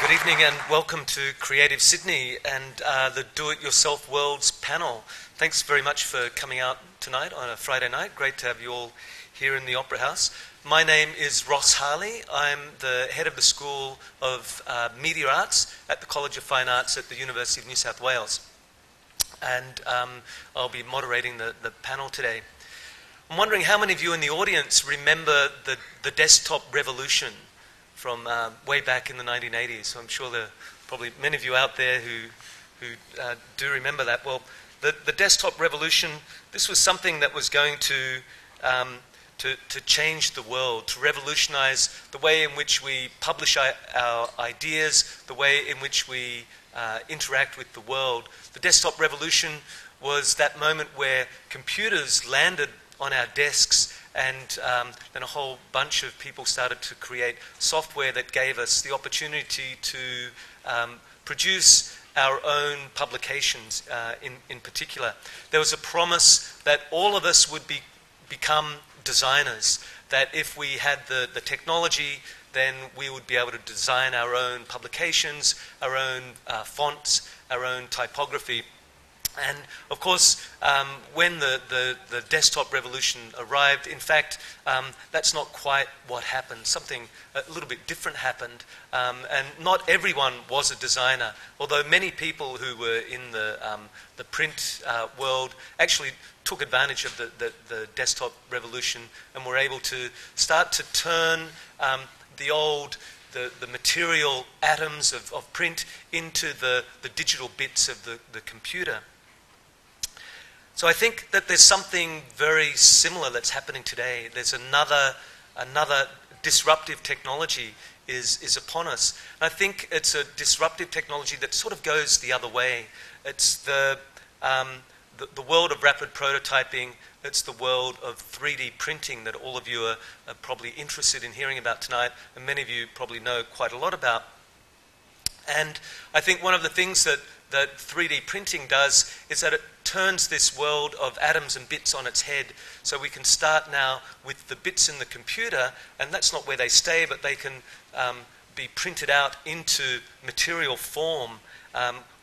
Good evening and welcome to Creative Sydney and the Do-It-Yourself Worlds panel. Thanks very much for coming out tonight on a Friday night. Great to have you all here in the Opera House. My name is Ross Harley. I'm the head of the School of Media Arts at the College of Fine Arts at the University of New South Wales. And I'll be moderating the panel today. I'm wondering how many of you in the audience remember the desktop revolution from way back in the 1980s. So I'm sure there are probably many of you out there who do remember that. Well, the desktop revolution, this was something that was going to change the world, to revolutionize the way in which we publish our ideas, the way in which we interact with the world. The desktop revolution was that moment where computers landed on our desks and then a whole bunch of people started to create software that gave us the opportunity to produce our own publications in particular. There was a promise that all of us would become designers, that if we had the technology, then we would be able to design our own publications, our own fonts, our own typography. And of course, when the desktop revolution arrived, in fact, that's not quite what happened. Something a little bit different happened. And not everyone was a designer, although many people who were in the print world actually took advantage of the desktop revolution and were able to start to turn the material atoms of print into the digital bits of the computer. So I think that there's something very similar that's happening today. There's another disruptive technology is upon us. And I think it's a disruptive technology that sort of goes the other way. It's the world of rapid prototyping. It's the world of 3D printing that all of you are probably interested in hearing about tonight, and many of you probably know quite a lot about. And I think one of the things that 3D printing does is that it turns this world of atoms and bits on its head. So we can start now with the bits in the computer, and that's not where they stay, but they can be printed out into material form.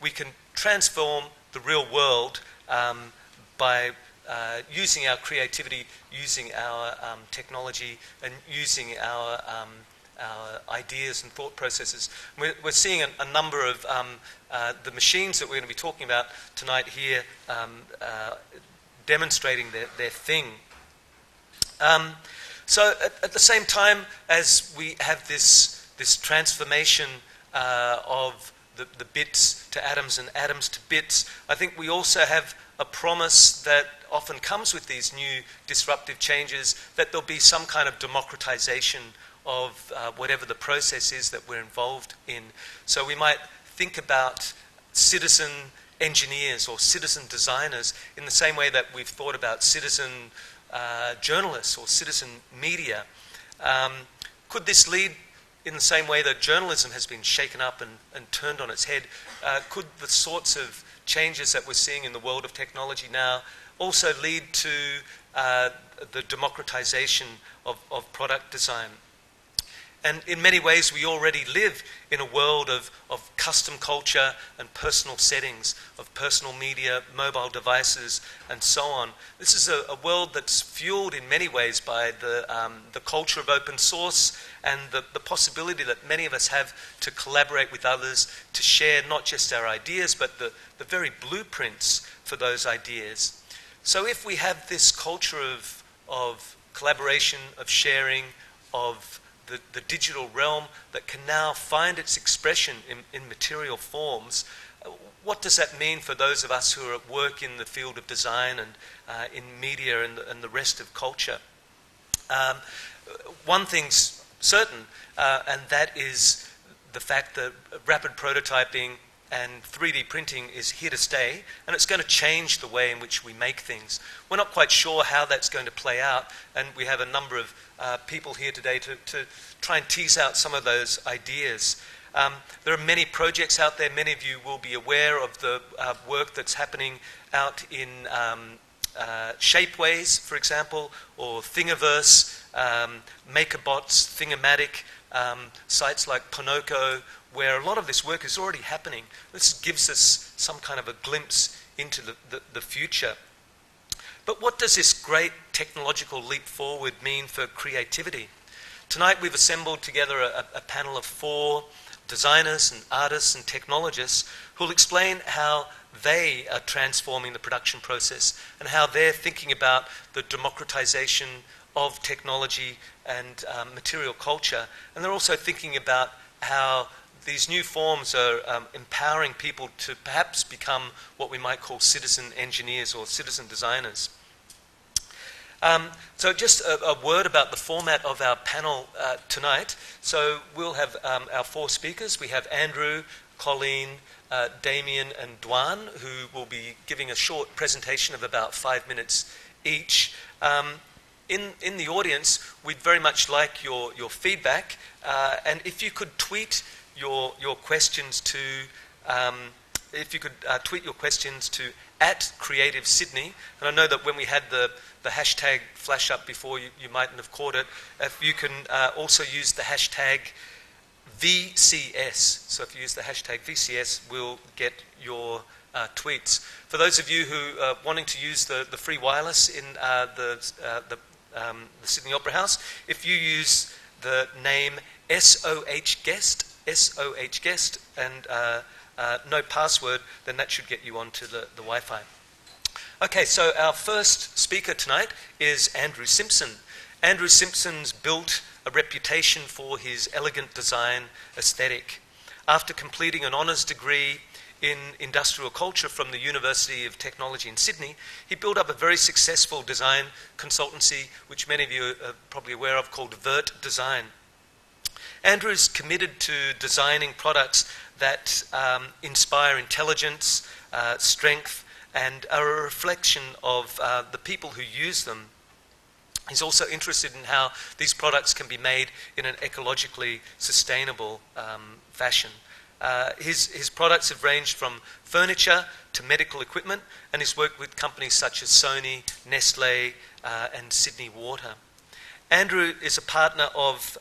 We can transform the real world by using our creativity, using our technology, and using our ideas and thought processes. We're seeing a number of the machines that we're going to be talking about tonight here demonstrating their thing. So at the same time as we have this transformation of the bits to atoms and atoms to bits, I think we also have a promise that often comes with these new disruptive changes, that there'll be some kind of democratization of whatever the process is that we're involved in. So we might think about citizen engineers or citizen designers in the same way that we've thought about citizen journalists or citizen media. Could this lead, in the same way that journalism has been shaken up and turned on its head, could the sorts of changes that we're seeing in the world of technology now also lead to the democratization of product design? And in many ways, we already live in a world of custom culture and personal settings, of personal media, mobile devices, and so on. This is a world that's fueled in many ways by the culture of open source and the possibility that many of us have to collaborate with others, to share not just our ideas, but the very blueprints for those ideas. So if we have this culture of collaboration, of sharing, of the digital realm that can now find its expression in material forms, what does that mean for those of us who are at work in the field of design and in media and the rest of culture? One thing's certain, and that is the fact that rapid prototyping and 3D printing is here to stay, and it's going to change the way in which we make things. We're not quite sure how that's going to play out, and we have a number of people here today to try and tease out some of those ideas. There are many projects out there. Many of you will be aware of the work that's happening out in Shapeways, for example, or Thingiverse, MakerBots, Thingomatic, sites like Ponoko, where a lot of this work is already happening. This gives us some kind of a glimpse into the future. But what does this great technological leap forward mean for creativity? Tonight we've assembled together a panel of 4 designers and artists and technologists who will explain how they are transforming the production process and how they're thinking about the democratization of technology and material culture. And they're also thinking about how these new forms are empowering people to perhaps become what we might call citizen engineers or citizen designers. So just a word about the format of our panel tonight. So we'll have our 4 speakers. We have Andrew, Colleen, Damien and Dwan, who will be giving a short presentation of about 5 minutes each. In the audience, we'd very much like your feedback, and if you could tweet your questions to tweet your questions to @CreativeSydney. And I know that when we had the hashtag flash up before, you mightn't have caught it. If you can also use the hashtag VCS. So if you use the hashtag VCS, we'll get your tweets. For those of you who are wanting to use the free wireless in the Sydney Opera House, if you use the name SOHguest, and no password, then that should get you onto the Wi-Fi. Okay, so our first speaker tonight is Andrew Simpson. Andrew Simpson's built a reputation for his elegant design aesthetic. After completing an honours degree in industrial culture from the University of Technology in Sydney, he built up a very successful design consultancy, which many of you are probably aware of, called Vert Design. Andrew is committed to designing products that inspire intelligence, strength, and are a reflection of the people who use them. He's also interested in how these products can be made in an ecologically sustainable fashion. His products have ranged from furniture to medical equipment, and he's worked with companies such as Sony, Nestle, and Sydney Water. Andrew is a partner of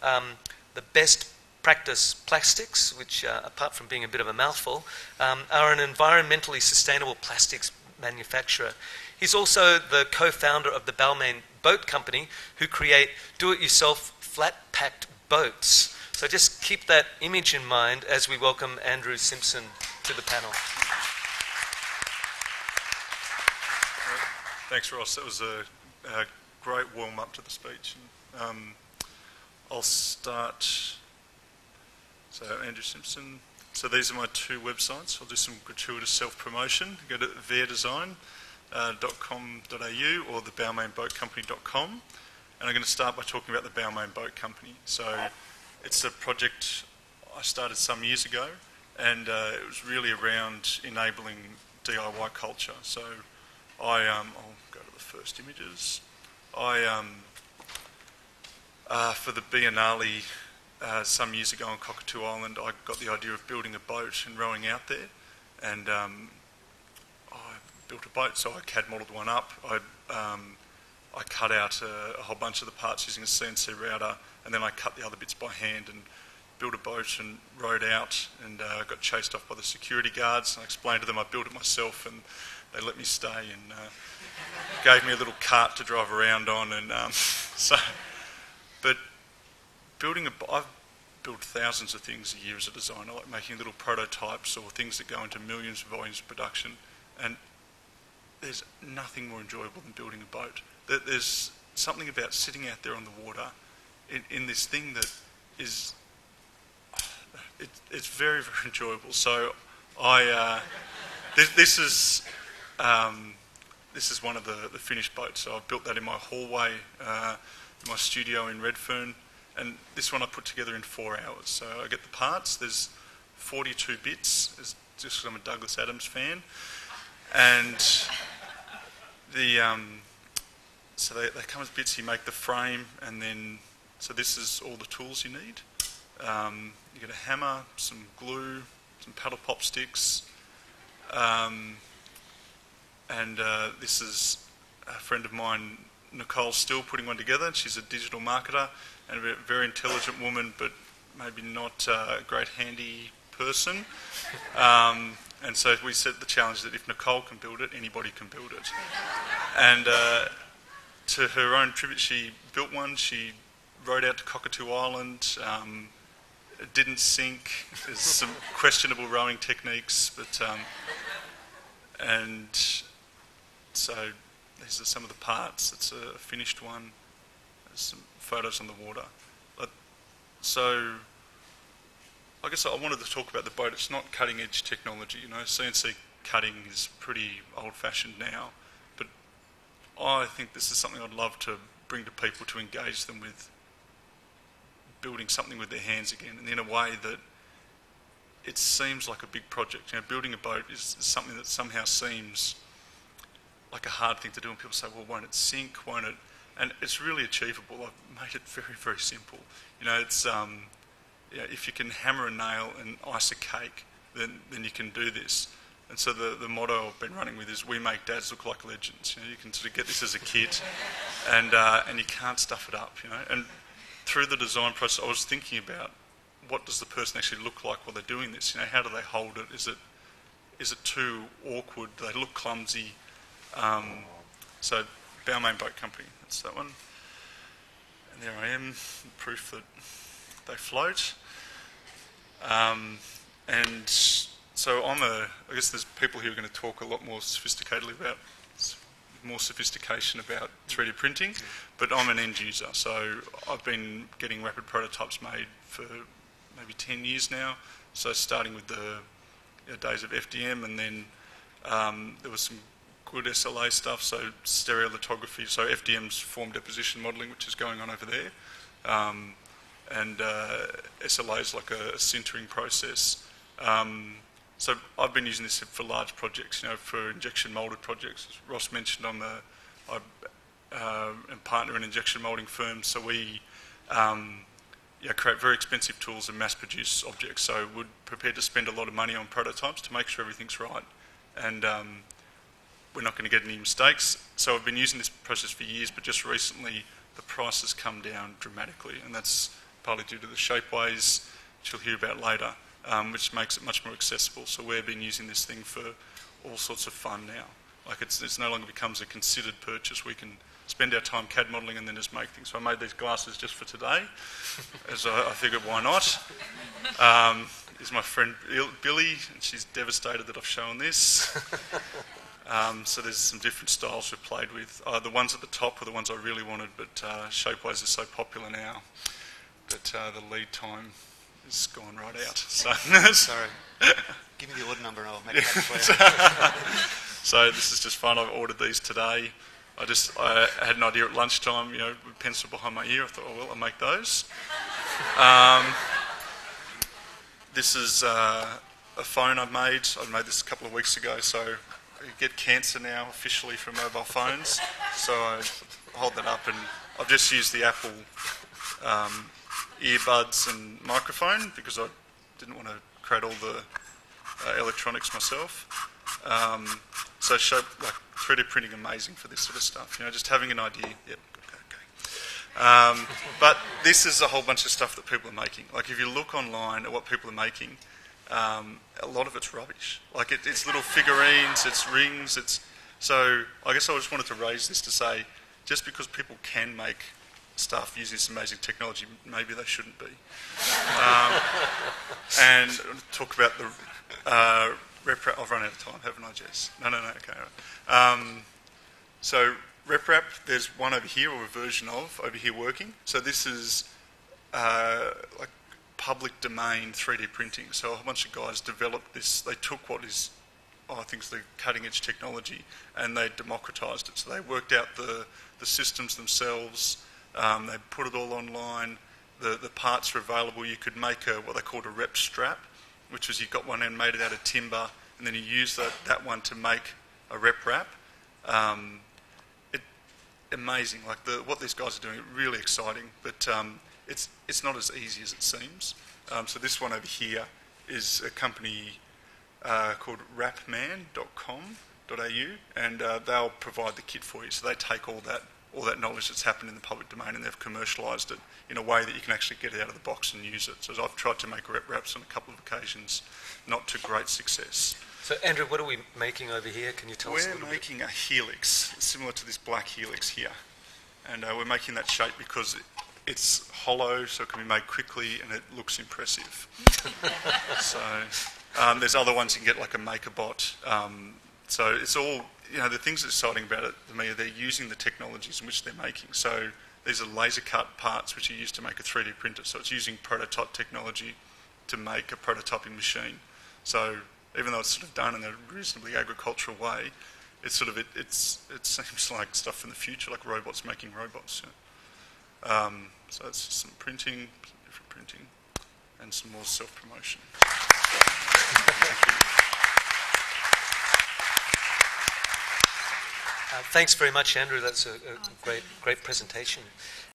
the Best Practice Plastics, which, apart from being a bit of a mouthful, are an environmentally sustainable plastics manufacturer. He's also the co-founder of the Balmain Boat Company, who create do-it-yourself flat-packed boats. So just keep that image in mind as we welcome Andrew Simpson to the panel. Thanks, Ross. That was a great warm-up to the speech. I'll start. So, Andrew Simpson. So these are my 2 websites. I'll do some gratuitous self-promotion. Go to theirdesign.com.au or thebalmainboatcompany.com. And I'm going to start by talking about the Balmain Boat Company. So it's a project I started some years ago, and it was really around enabling DIY culture. So I'll go to the first images. For the Biennale some years ago on Cockatoo Island, I got the idea of building a boat and rowing out there, and I built a boat, so I CAD modelled one up. I cut out a whole bunch of the parts using a CNC router, and then I cut the other bits by hand and built a boat and rowed out, and got chased off by the security guards. And I explained to them I built it myself, and they let me stay and gave me a little cart to drive around on. And but I've built thousands of things a year as a designer, like making little prototypes or things that go into millions of volumes of production, and there's nothing more enjoyable than building a boat. There's something about sitting out there on the water in this thing that is, it's very, very enjoyable. So this is one of the finished boats. So I've built that in my hallway, in my studio in Redfern. And this one I put together in 4 hours. So I get the parts. There's 42 bits, just because I'm a Douglas Adams fan. And so they come as bits. You make the frame, and then so this is all the tools you need. You get a hammer, some glue, some paddle pop sticks, and this is a friend of mine, Nicole's still putting one together. She's a digital marketer and a very intelligent woman, but maybe not a great handy person. And so we set the challenge that if Nicole can build it, anybody can build it. And to her own tribute, she built one. She rowed out to Cockatoo Island. It didn't sink. There's some questionable rowing techniques, but and so these are some of the parts. It's a finished one. There's some photos on the water. So I guess I wanted to talk about the boat. It's not cutting edge technology. You know, CNC cutting is pretty old fashioned now, but I think this is something I'd love to bring to people, to engage them with building something with their hands again, and in a way that it seems like a big project. You know, building a boat is something that somehow seems like a hard thing to do, and people say, well, won't it sink, won't it? And it's really achievable. I've made it very, very simple. You know, it's if you can hammer a nail and ice a cake, then you can do this. And so the motto I've been running with is, we make dads look like legends. You know, you can sort of get this as a kid, and you can't stuff it up. You know, and through the design process, I was thinking about, what does the person actually look like while they're doing this? You know, how do they hold it? Is it too awkward? Do they look clumsy? So Balmain Boat Company, that's that one. And there I am, proof that they float. And so I guess there's people here who are going to talk a lot more sophisticatedly about more sophistication about 3D printing, but I'm an end user, so I've been getting rapid prototypes made for maybe 10 years now. So starting with the days of FDM, and then there was some good SLA stuff, so stereolithography, so FDM's form deposition modelling, which is going on over there, and SLA is like a sintering process. So I've been using this for large projects, you know, for injection moulded projects. As Ross mentioned, I am partner in injection moulding firms, so we create very expensive tools and mass produce objects. So we're prepared to spend a lot of money on prototypes to make sure everything's right, and we're not going to get any mistakes. So I've been using this process for years, but just recently the price has come down dramatically, and that's partly due to the shapeways, which you'll hear about later, which makes it much more accessible. So we've been using this thing for all sorts of fun now. Like it's no longer becomes a considered purchase. We can spend our time CAD modelling and then just make things. So I made these glasses just for today, as I figured, why not? Is my friend Billy, and she's devastated that I've shown this. So there's some different styles we've played with. The ones at the top were the ones I really wanted, but shapeways are so popular now that the lead time has gone right out. So Sorry. Give me the order number and I'll make it happen for you. So this is just fun. I've ordered these today. I had an idea at lunchtime, you know, with pencil behind my ear. I thought, oh well, I'll make those. This is a phone I made. I made this a couple of weeks ago. So you get cancer now officially from mobile phones. So I hold that up, and I've just used the Apple earbuds and microphone because I didn't want to create all the electronics myself. So show, like, 3D printing amazing for this sort of stuff. You know, just having an idea. Yep. Okay. But this is a whole bunch of stuff that people are making. Like if you look online at what people are making, a lot of it's rubbish. Like it's little figurines, it's rings, so I guess I just wanted to raise this to say, just because people can make stuff using this amazing technology, maybe they shouldn't be. And talk about the RepRap. I've run out of time, haven't I, Jess? No, okay. So RepRap, there's one over here, or a version of, over here working. So this is like public domain 3D printing. So a whole bunch of guys developed this. They took what is, I think, is the cutting edge technology, and they democratized it. So they worked out the systems themselves. They put it all online. The parts are available. You could make what they called a rep strap, which was you got one end made it out of timber, and then you use that one to make a rep wrap. Amazing, like what these guys are doing, really exciting, but it's not as easy as it seems. So this one over here is a company called rapman.com, and they'll provide the kit for you. So they take all that knowledge that's happened in the public domain and they've commercialised it in a way that you can actually get it out of the box and use it. So I've tried to make rep wraps on a couple of occasions, not to great success. So Andrew, what are we making over here? Can you tell us a little bit? We're making a helix, similar to this black helix here. And we're making that shape because it's hollow, so it can be made quickly and it looks impressive. So there's other ones you can get, like a MakerBot. So it's all, the things that's exciting about it to me are they're using the technologies in which they're making. So these are laser cut parts which are used to make a 3D printer. So it's using prototype technology to make a prototyping machine. So even though it's sort of done in a reasonably agricultural way, it's sort of it seems like stuff from the future, like robots making robots. Yeah. So it's some printing, some different printing, and some more self-promotion. Thanks very much, Andrew. That's a great presentation.